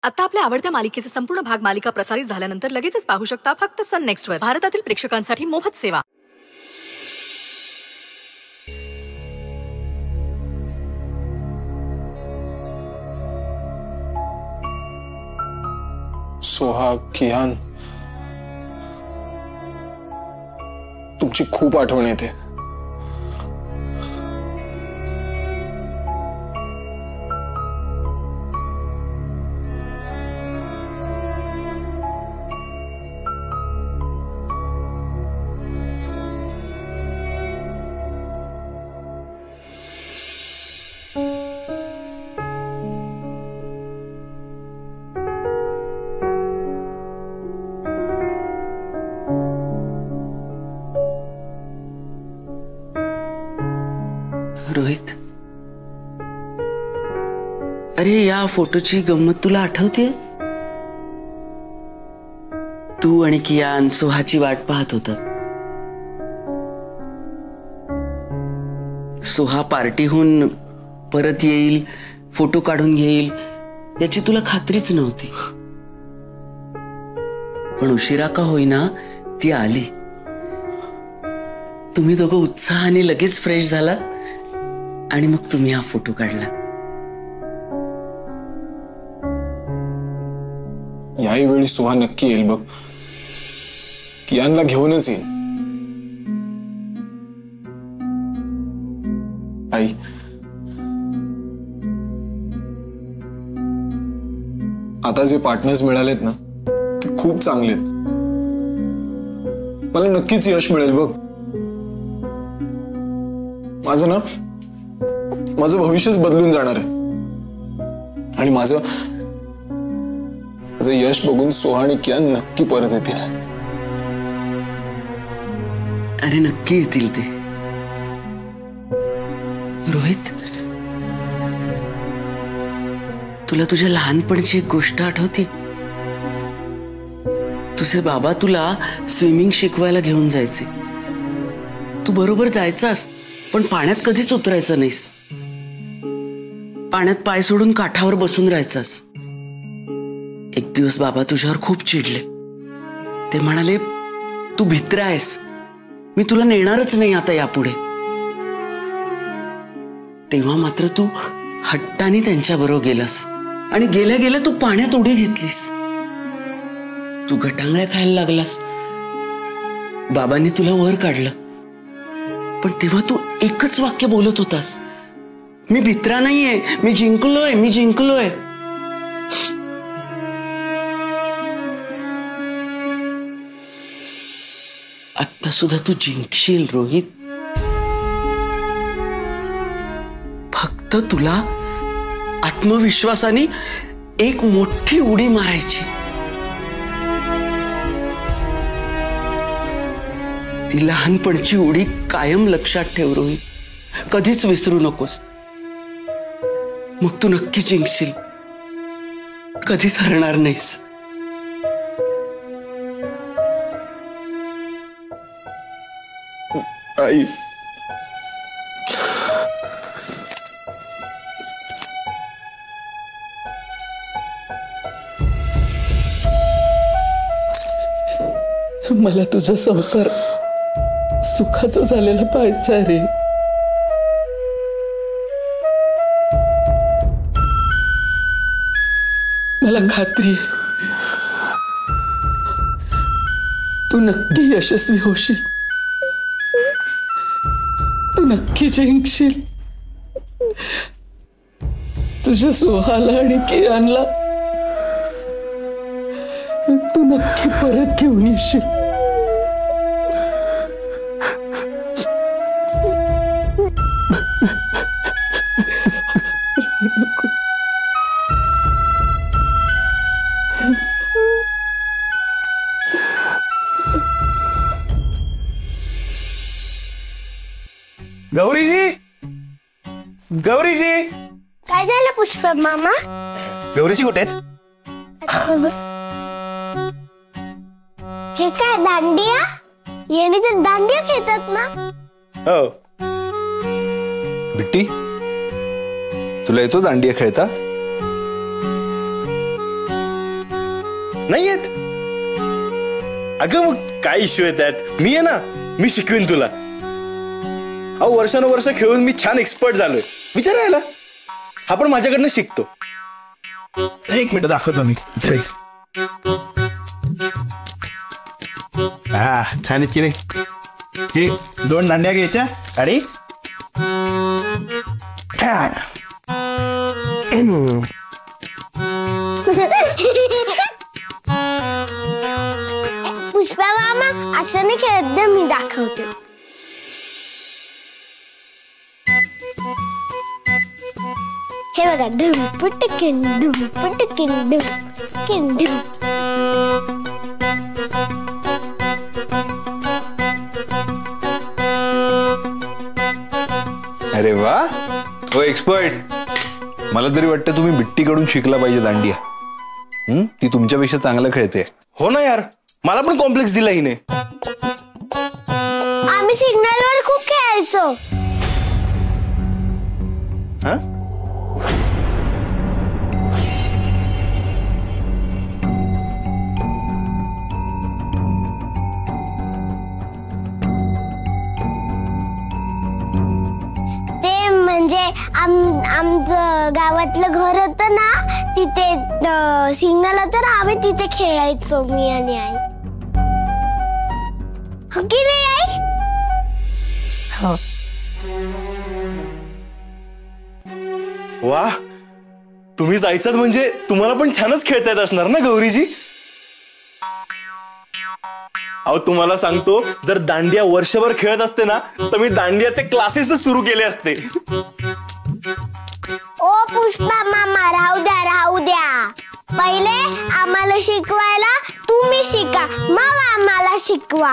आता आपल्या आवडत्या मालिकेचे संपूर्ण भाग मालिका प्रसारित झाल्यानंतर लगेचच पाहू शकता फक्त सन नेक्स्ट वर. भारतातील प्रेक्षकांसाठी मोफत सेवा. सोहा, कियान, तुमची खूप आठवण येते. रोहित, अरे या फोटोची गंमत तुला आठवते? तू आणि कियान सोहाची वाट पाहत होतात. सोहा पार्टीहून परत येईल, फोटो काढून घेईल याची तुला खात्रीच नव्हती. पण उशिरा का होईना ती आली. तुम्ही दोघं उत्साहाने लगेच फ्रेश झालात आणि मग तुम्ही हा फोटो काढला. याही वेळी सोहा नक्की येईल बघ. कियानला घेऊनच येईल. आई, आता जे पार्टनर्स मिळालेत ना ते खूप चांगले आहेत. मला नक्कीच यश मिळेल बघ. माझं भविष्यच बदलून जाणार आहे. आणि माझं यश बघून सोहा आणि कियान नक्की परत येतील. अरे नक्की येतील ते. रोहित, तुला तुझ्या लहानपणीची एक गोष्ट आठवते? तुझे बाबा तुला स्विमिंग शिकवायला घेऊन जायचे. तू बरोबर जायचास, पण पाण्यात कधीच उतरायचं नाहीस. पाण्यात पाय सोडून काठावर बसून राहायचास. एक दिवस बाबा तुझ्यावर खूप चिडले. ते म्हणाले, तू भित्रा आहेस, मी तुला नेणारच नाही आता यापुढे. तेव्हा मात्र तू हट्टाने त्यांच्या बरोबर गेलास आणि गेल्या गेल्या तू पाण्यात उडी घेतलीस. तू गटांगळ्या खायला लागलास. बाबांनी तुला वर काढलं. पण तेव्हा तू एकच वाक्य बोलत होतास, मी भित्रा नाहीये, मी जिंकलोय, मी जिंकलोय. आता सुद्धा तू जिंकशील रोहित. फक्त तुला आत्मविश्वासाने एक मोठी उडी मारायची. ती लहानपणची उडी कायम लक्षात ठेव रोहित. कधीच विसरू नकोस. मग तू नक्की जिंकशील. कधीच हरणार नाहीस. आई, मला तुझा संसार सुखाचा झालेला पाहायचा रे. मला खात्री आहे तू नक्की यशस्वी होशील. तू नक्की जिंकशील. तुझ्या सोहाला आणि कियानला तू नक्की परत घेऊन येशील. गौरीजी, गौरीजी, काय झालं पुष्प मामा? गौरीजी कुठे आहेत? हे काय दांडिया? येणे तर दांडिया खेळतात ना? हो. बिट्टी, तुला येतो दांडिया खेळता? नाही येत? अगं मग काय इश्यू येत आहेत? मी आहे ना, मी शिकवीन तुला. अहो वर्षानुवर्ष खेळून मी छान एक्सपर्ट झालोय. विचारायला हा पण माझ्याकडनं शिकतो. एक मिनिट दाखवतो मी. हा छान आहेत की रे. हे 2 दांड्या घ्यायच्या आणि पुष्पा मामा असं नाही खेळत ना, मी दाखवते. हे बघा, ढुमपुट किंडुमपुट किंडुम किंडुम. अरे वा, हो एक्सपर्ट. मला तरी वाटतं तुम्ही बिट्टीकडून शिकला पाहिजे दांडिया. ती तुमच्यापेक्षा चांगलं खेळते. हो ना यार, मला पण कॉम्प्लेक्स दिला हिने. आम्ही सिग्नलवर खूप खेळायचो. हा आमचं गावातलं घर होतं ना, तिथे सिग्नल होतं ना, आम्ही तिथे खेळायचो मी आणि आई. हो की नाही आई? हो. वा, तुम्ही जायचात म्हणजे तुम्हाला पण छानच खेळता येत असणार ना गौरीजी. अहो तुम्हाला सांगतो, जर दांडिया वर्षभर खेळत असते ना, तर मी दांडियाचे क्लासेस सुरू केले असते. ओ पुष्पा मामा, राहू द्या. पहिले आम्हाला शिकवायला तुम्ही शिका, मग आम्हाला शिकवा.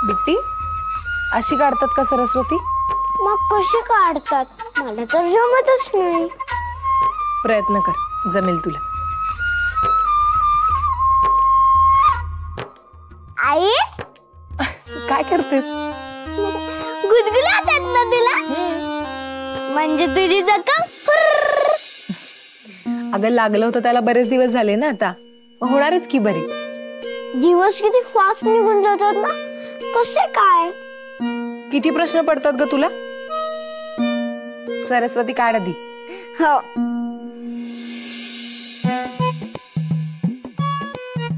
बिट्टी अशी काढतात का सरस्वती? मग कशी काढतात? मला तर जमतच नाही. प्रयत्न कर, जमेल तुला. आई काय करतेस? गुदगुलात आहेत ना तुला? म्हणजे तुझी जखम. अगं लागलं होतं त्याला बरेच दिवस झाले ना, आता होणारच की बरी. दिवस किती फास्ट निघून जातात ना. कसे काय? किती प्रश्न पडतात ग तुला? सरस्वती काढ आधी. हो.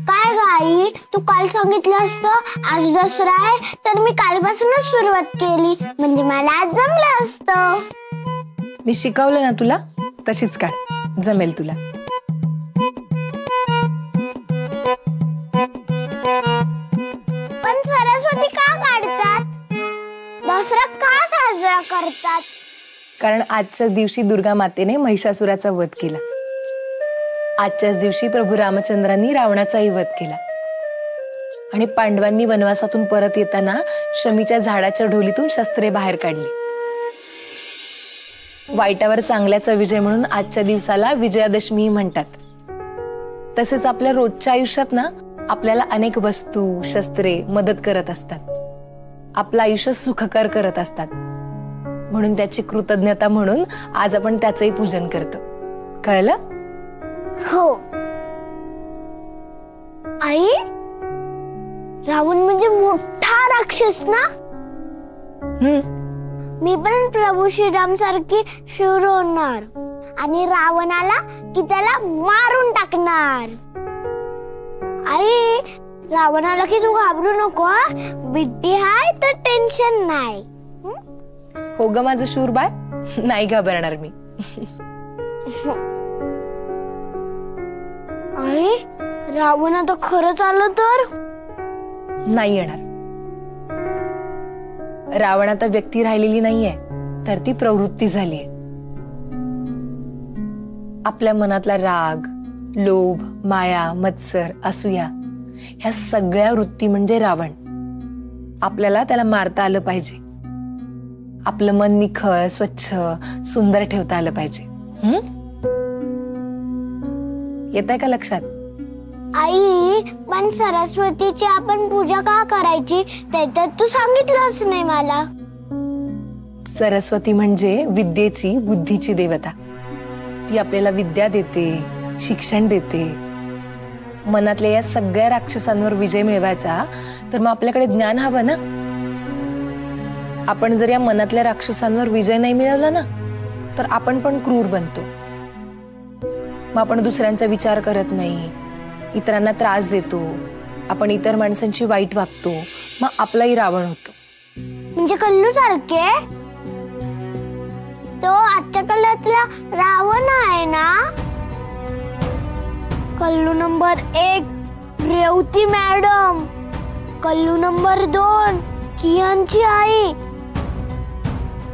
काय गाई, तू काल सांगितलं असतं आज दसरा आहे, तर मी कालपासूनच सुरुवात केली, म्हणजे मला आज जमलं असतं. मी शिकवलं ना तुला, तशीच काढ, जमेल तुला. पण सरस्वती का काढतात? दसरा का साजरा करतात? कारण आजच्याच दिवशी दुर्गा मातेने महिषासुराचा वध केला. आजच्याच दिवशी प्रभू रामचंद्रांनी रावणाचाही वध केला. आणि पांडवांनी वनवासातून परत येताना शमीच्या झाडाच्या ढोलीतून शस्त्रे बाहेर काढली. वाईटावर चांगल्याचा विजय म्हणून आजच्या दिवसाला विजयादशमी म्हणतात. तसेच आपल्या रोजच्या आयुष्यात ना, आपल्याला अनेक वस्तू, शस्त्रे मदत करत असतात. आपलं आयुष्य सुखकर करत असतात. म्हणून त्याची कृतज्ञता म्हणून आज आपण त्याचंही पूजन करतो. कळलं? हो. आई, रावण म्हणजे मोठा राक्षस ना? मी पण प्रभू श्रीराम सारखी शूर होणार आणि रावणाला की त्याला मारून टाकणार. आई, रावणाला की तू घाबरू नको हा. बिट्टी हाय तर टेन्शन नाही. हो ग माझं शूर बाय, नाही घाबरणार मी. आई, रावण आता खरंच आलं तर? नाही येणार. रावण आता व्यक्ती राहिलेली नाहीये, तर ती प्रवृत्ती झालीये. आपल्या मनातला राग, लोभ, माया, मत्सर, असूया ह्या सगळ्या वृत्ती म्हणजे रावण. आपल्याला त्याला मारता आलं पाहिजे. आपलं मन निखळ, स्वच्छ, सुंदर ठेवता आलं पाहिजे. येतंय का लक्षात? आई पण सरस्वतीची आपण पूजा का करायची ते तर तू सांगितलंच नाही मला. सरस्वती म्हणजे विद्येची बुद्धीची देवता. ती आपल्याला विद्या देते, शिक्षण देते. मनातल्या या सगळ्या राक्षसांवर विजय मिळवायचा तर मग आपल्याकडे ज्ञान हवं ना. आपण जर या मनातल्या राक्षसांवर विजय नाही मिळवला ना तर आपण पण क्रूर बनतो. मग आपण दुसऱ्यांचा विचार करत नाही, इतरांना त्रास देतो, आपण इतर माणसांची वाईट वागतो, मग आपलाही रावण होतो. म्हणजे कल्लू सारखे तो आजच्या काळातला रावण आहे ना. Kallu number 1 Revati madam, Kallu number 2 कियांची आई,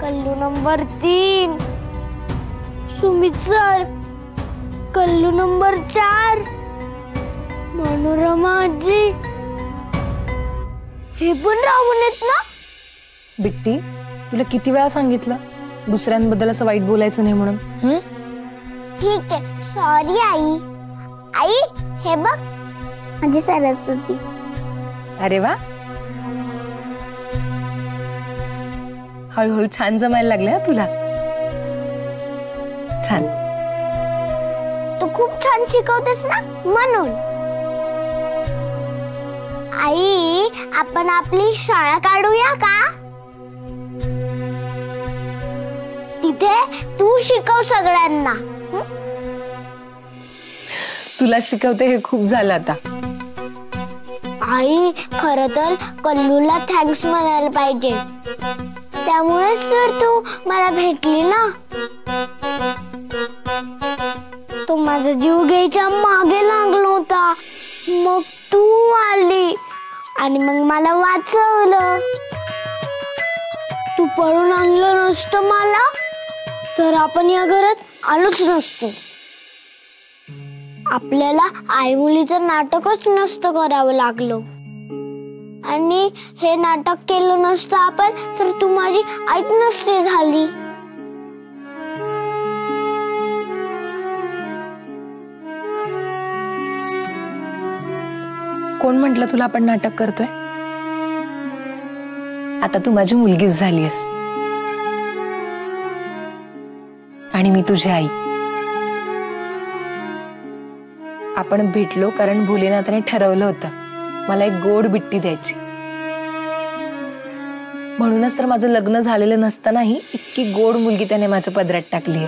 Kallu number 3 Sumit sir, Kallu number 4 Manorama आजी. हे पण रावण आहेत ना. बिट्टी, तुला किती वेळा सांगितलं दुसऱ्यांबद्दल असं वाईट बोलायचं नाही म्हणून. ठीक आहे, सॉरी आई. आई हे बघ माझी सरस्वती. अरे वा, हळूहळू छान जमायला लागल्या तुला. छान. तू खूप छान शिकवतेस ना म्हणून. आई आपण आपली शाळा काढूया का. तिथे तू शिकव सगळ्यांना. तुला शिकवते हे खूप झालं आता. आई खर तर कल्लूला थँक्स म्हणायला पाहिजे. त्यामुळेच तर तू मला भेटली ना. तो माझा जीव घ्यायच्या मागे लागला होता, मग तू आली आणि मग मला वाचवलं. तू पळून आणलं नसतं मला तर आपण या घरात आलोच नसतो. आपल्याला आई मुलीचं नाटकच नसतं करावं लागलं. आणि हे नाटक केलं नसतं आपण तर तू माझी आईच नसते झाली. कोण म्हटलं तुला आपण नाटक करतोय. आता तू माझी मुलगीच झालीस आणि मी तुझी आई. आपण भेटलो कारण भोलेनाथाने ठरवलं होतं मला एक गोड बिट्टी द्यायची. म्हणूनच तर माझं लग्न झालेलं नसतानाही इतकी गोड मुलगी त्याने माझ्या पदरात टाकली.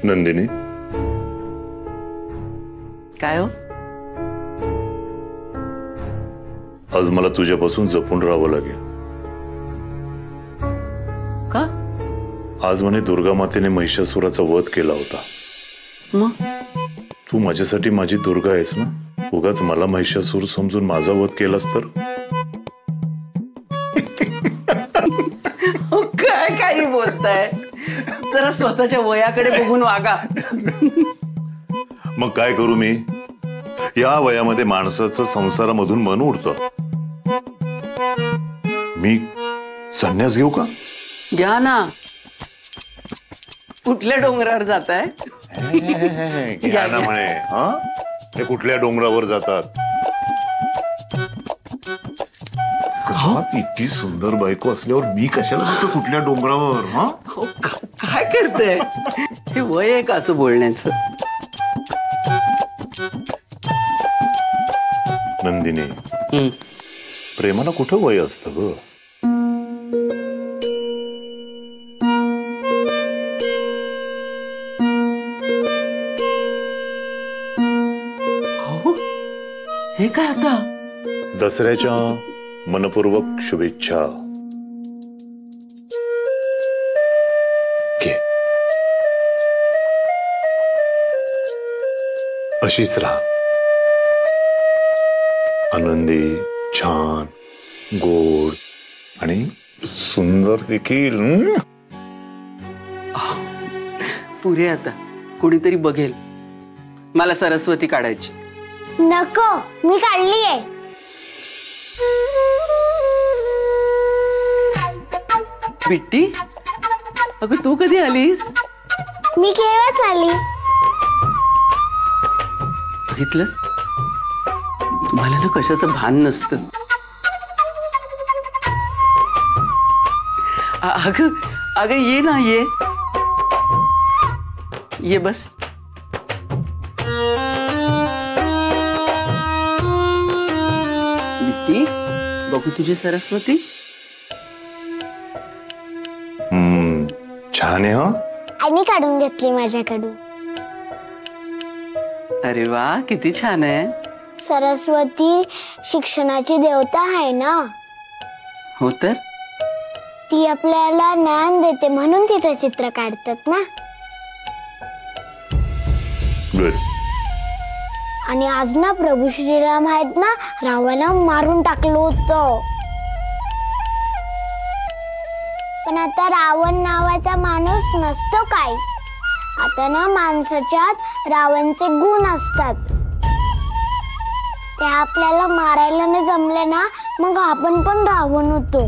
नंदिनी, काय हो? आज मला तुझ्यापासून जपून राहावं लागेल. का? आज म्हणे दुर्गा मातेने महिषासुराचा वध केला होता. मग तू माझ्यासाठी माझी दुर्गा आहेस ना. उगाच मला महिषासूर समजून माझा वध केलास तर. काय काही बोलताय. जरा स्वतःच्या वयाकडे बघून वागा. मग काय करू मी. या वयामध्ये माणसाचं संसारामधून मन उडतं. मी संन्यास घेऊ का. घ्या ना. कुठल्या डोंगरावर जाताय. घ्या ना म्हणे. हा, ते कुठल्या डोंगरावर जातात. इतकी सुंदर बायको असल्यावर मी कशाला जातो कुठल्या डोंगरावर. हा, काय करते. हे वय आहे का असं बोलण्याचं. नंदिनी, प्रेमाला कुठं वय असतं ग. हे काय आता. दसऱ्याच्या मनपूर्वक शुभेच्छा. अशीच राहा, आनंदी, छान, गोड आणि सुंदर देखील. पुरे आता कुणीतरी बघेल. मला सरस्वती काढायची. नको, मी काढलीये. बिट्टी, अगं तू कधी आलीस? मी केव्हाच आली. बघितलं, तुम्हाला ना कशाचं भान नसतं. अगं अगं ये ना, ये बस. बिट्टी, बघू तुझी सरस्वती. छान आहे. आईने काढून घेतली माझ्याकडून. अरे वा, किती छान आहे. सरस्वती शिक्षणाची देवता आहे ना. हो तर. ती आपल्याला ज्ञान देते म्हणून तिचं चित्र काढतात ना. गुड. आणि आज ना प्रभू श्रीराम आहेत ना, रावणाला मारून टाकलं होतं. पण आता रावण नावाचा माणूस नसतो काय. आता ना माणसाच्यात रावणचे गुण असतात. ते आपल्याला मारायला नाही जमले ना, मग आपण पण रावण होतो,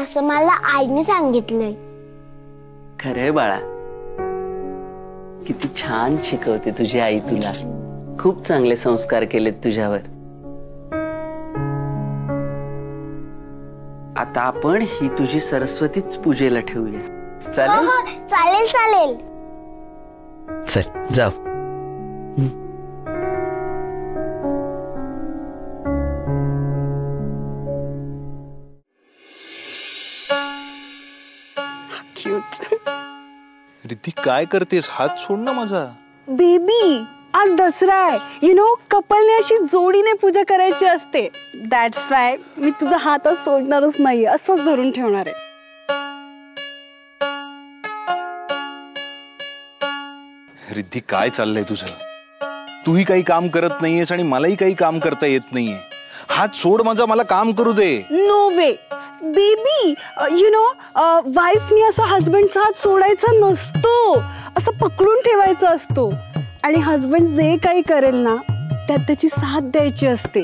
असं मला आईने सांगितलंय. खरंय बाळा, किती छान शिकवते तुझी आई तुला. खूप चांगले संस्कार केलेत तुझ्यावर. आता आपण ही तुझी सरस्वतीच पूजेला ठेवूया. चालेल? हो, चालेल चालेल. चल जाऊ. रिद्धी काय करतेस? हात सोड ना माझा. बेबी, आज दसरा आहे. यु नो, कपलने अशी जोडीने पूजा करायची असते. दॅट्स वाय मी तुझा हातच सोडणारच नाही, असंच धरून ठेवणार आहे. रिद्धी काय चाललंय तुझं? तूही काही काम करत नाहीयेस आणि मलाही काही काम करता येत नाहीये. हात सोड माझा, मला काम करू दे. No way baby, you know, वाईफनी असा हजबंडचा हात सोडायचा नसतो, असं पकडून ठेवायचा असतो. आणि हजबंड जे काही करेल ना, त्यात त्याची साथ द्यायची असते.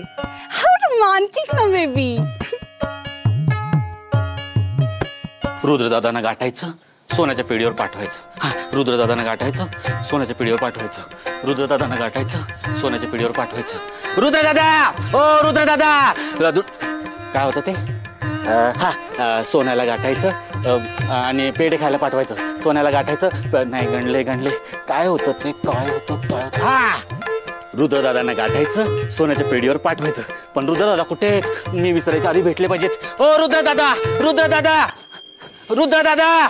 हाऊ रोमॅन्टिक ना बेबी. रुद्रदादांना गाठायचं, सोन्याच्या पेढीवर पाठवायचं. हा, रुद्रदादांना गाठायचं, सोन्याच्या पेढीवर पाठवायचं. रुद्रदादांना गाठायचं, सोन्याच्या पेढीवर पाठवायचं. रुद्रदादा, ओ रुद्रदादा. काय होतं ते? हा, सोन्याला गाठायचं आणि पेढे खायला पाठवायचं. सोन्याला गाठायचं, नाही गणले काय होतं ते? काय होतं? हा, रुद्रदादांना गाठायचं, सोन्याच्या पेढीवर पाठवायचं. पण रुद्रदादा कुठे आहेत? मी विसरायच्या आधी भेटले पाहिजेत. ओ रुद्रदादा, रुद्रदादा, रुद्रदादा,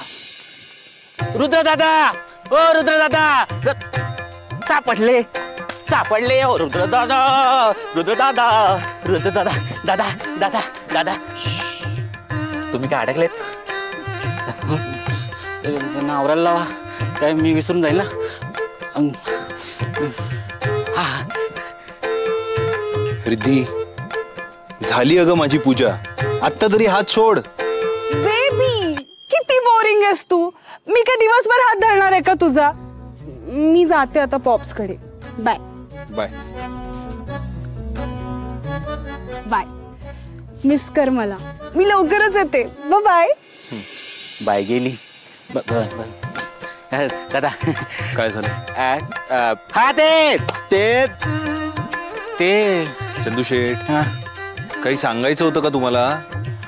रुद्रदादा, ओ रुद्रदादा. सापडले ओ रुद्रदादा, रुद्रदादा, रुद्रदादा. दादा दादा दादा, तुम्ही काय अडकलेत? आवरायला लावा, काय मी विसरून जाईल ना. रिद्धी, झाली अगं माझी पूजा. आत्ता तरी हात सोड. बेबी, किती बोरिंग आहेस तू. मी काय दिवसभर हात धरणार आहे का तुझा? मी जाते आता पॉप्स कडे. Bye bye bye. मिस कर मला, मी लवकरच येते. Bye bye. गेली. दादा काय झालं? हा, ते चंदू शेठ, काही सांगायचं होतं का तुम्हाला?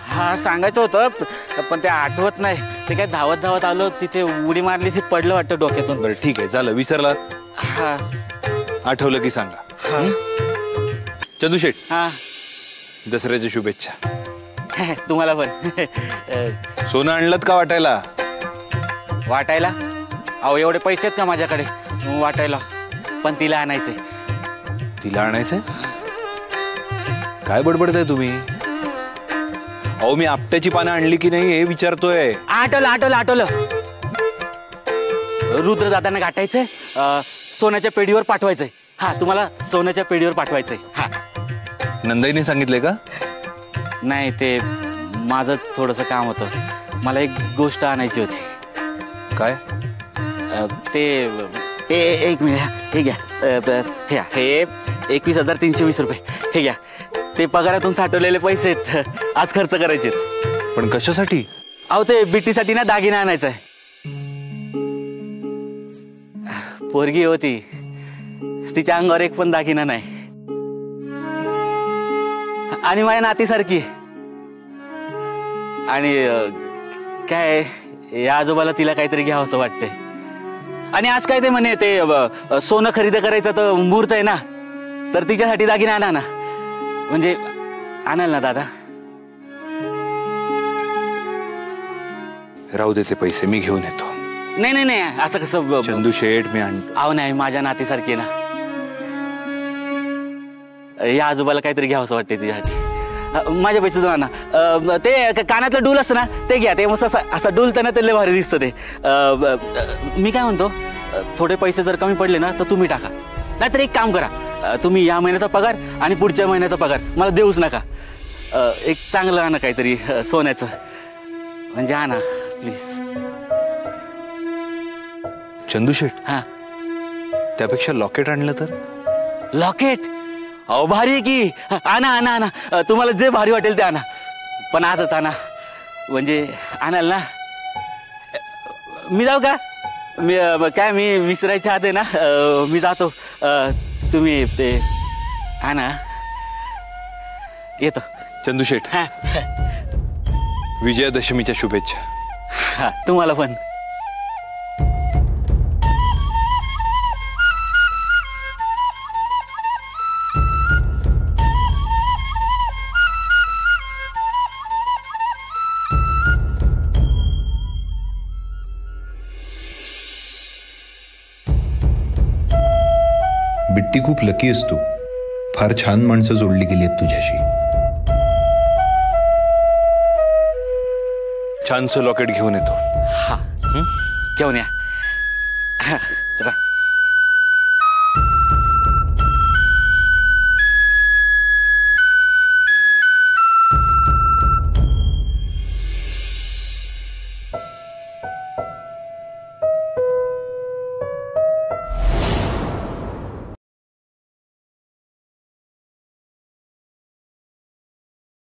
हा, सांगायचं होतं, पण ते आठवत नाही. ते काय धावत धावत आलो, तिथे उडी मारली, ती पडलं वाटतं डोक्यातून. बरं ठीक आहे, झालं, विसरलात. हा, आठवलं की सांगा. चंदू शेठ, हा, दसऱ्याच्या शुभेच्छा. तुम्हाला पण. सोनं आणलं का वाटायला? वाटायला? अहो, एवढे पैसे आहेत का माझ्याकडे वाटायला? पण तिला आणायचंय. तिला आणायचंय? काय बडबडताय तुम्ही? अहो, मी आपट्याची पानं आणली की नाही हे विचारतोय. आठवलं. रुद्रदादांना गाठायचंय, सोन्याच्या पेढीवर पाठवायचंय. हा, तुम्हाला सोन्याच्या पेढीवर पाठवायचंय. हा. नंदाईने सांगितलंय का? नाही, ते माझंच थोडंसं काम होतं. मला एक गोष्ट आणायची होती. काय? ते एक मिनिट, हे घ्या. हे 21,320 रुपये हे घ्या. ते पगारातून साठवलेले पैसे आहेत, आज खर्च करायचे. पण कशासाठी? अहो, ते बिट्टीसाठी ना दागिना आणायचा आहे. पोरगी होती, तिच्या अंगावर एक पण दागिना नाही, आणि माझ्या नातीसारखी. आणि काय, या आजोबाला तिला काहीतरी घ्यावं असं वाटतंय. आणि आज काय ते म्हणे, ते सोनं खरेदी करायचं तर मुहूर्त आहे ना, तर तिच्यासाठी दागिना आणा ना. म्हणजे आणाल ना दादा? राहू दे ते पैसे, मी घेऊन येतो. नाही, असं कसं? चंदू शेठ, मी आणतो. अहो नाही, माझ्या नातीसारखी ना. या आजोबाला काहीतरी घ्यावं असं वाटते तिच्यासाठी. माझ्या पैसे दोन आणा. ते कानातलं डूल असतं ना, ते घ्या. ते मस्त असं डुलताना ते लय भारी दिसतं ते. मी काय म्हणतो, थोडे पैसे जर कमी पडले ना, तर तुम्ही टाका. नाहीतर एक काम करा, तुम्ही या महिन्याचा पगार आणि पुढच्या महिन्याचा पगार मला देऊच नका. एक चांगलं आणा काहीतरी सोन्याचं, म्हणजे आणा प्लीज. चंदू शेठ, हा, त्यापेक्षा लॉकेट आणलं तर? लॉकेट? अहो भारी आहे की. आणा. तुम्हाला जे भारी वाटेल ते आणा, पण आजच आणा. म्हणजे आणाल ना? मी जाऊ का? मी विसरायच्या आधी ना, मी जातो. तुम्ही ते आणा. येतो. चंदू शेठ, हा, विजयादशमीच्या शुभेच्छा. हा, तुम्हाला पण. बिट्टी, खूप लकी आहेस तू. फार छान माणसं जोडली गेली आहेत तुझ्याशी. छानसं लॉकेट घेऊन येतो. हा, घेऊन या. चला.